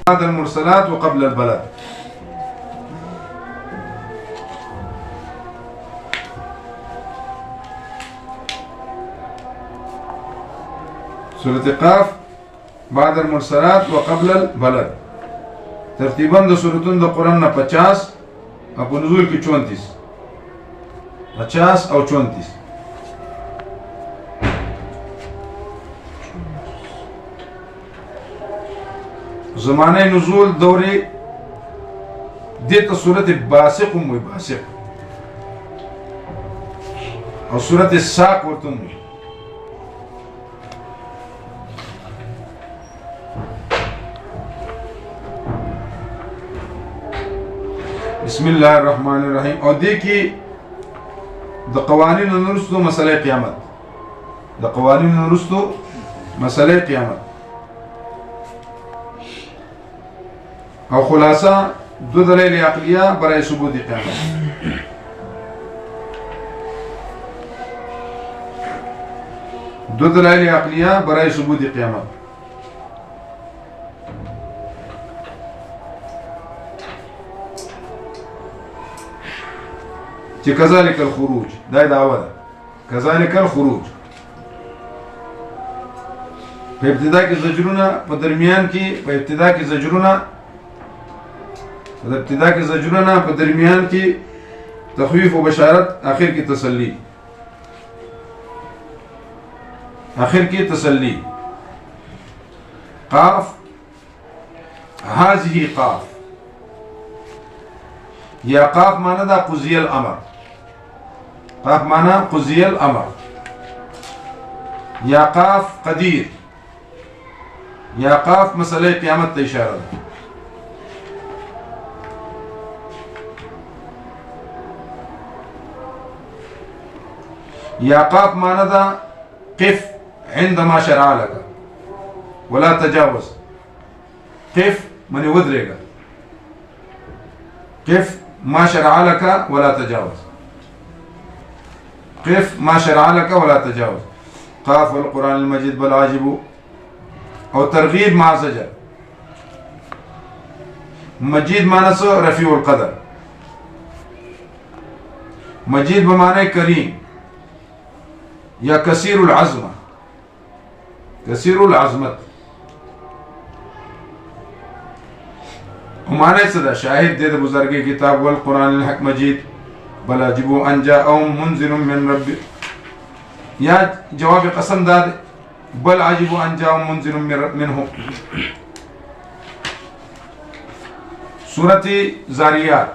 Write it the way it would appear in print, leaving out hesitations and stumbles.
بعد المرسلات وقبل البلد. سورة قاف بعد المرسلات وقبل البلد. ترتیباً د سورتون د قرآن نه 50 او په نزول کې 34 50 او 34. زمانه نزول دوره دیتا سورت باسق وی باسق او سورت ساق ورتم وی. بسم الله الرحمن الرحیم. او دی کی د قوانین نرستو مسئله قیامت، د قوانین نرستو مسئله قیامت او خلاصه دو دلائل عقلیه برای ثبوت قیامت. دو دلائل عقلیه برای ثبوت قیامت. چې کذالک الخروج دا دعوه ده. کذالک الخروج په ابتدا کې زجرونه، په درمیان کې په ابتدا کې زجرونه، په ابتدا کې زجرونه، په درمیان کې تخویف و بشارت، آخر کې تسلی، آخر کې تسلی. قاف هذه قاف یا قاف معنی دا قضی الامر. قاف معنی قضی الامر یا قاف قدیر یا قاف مسئلہ قیامت تا اشارہ دا. یا قاف معنی دا قف عندما شرع لك ولا تجاوز. قف من ودرے گا، قف ما شرع لك ولا تجاوز، قف ما شرع لك ولا تجاوز. قاف والقرآن المجيد بل عاجب او ترغیب مع زجر. مجید معنی سو رفیع القدر، مجید بمعنی کریم یا کثیر العظمہ، کثیر العظمت. معنی صدا شاہد دے بزرگی کتاب والقرآن الحق مجید بل عجب ان جاءهم منذر من رب. یا جواب قسم داد بل عجب ان جاءهم منذر منه. سورة زاریات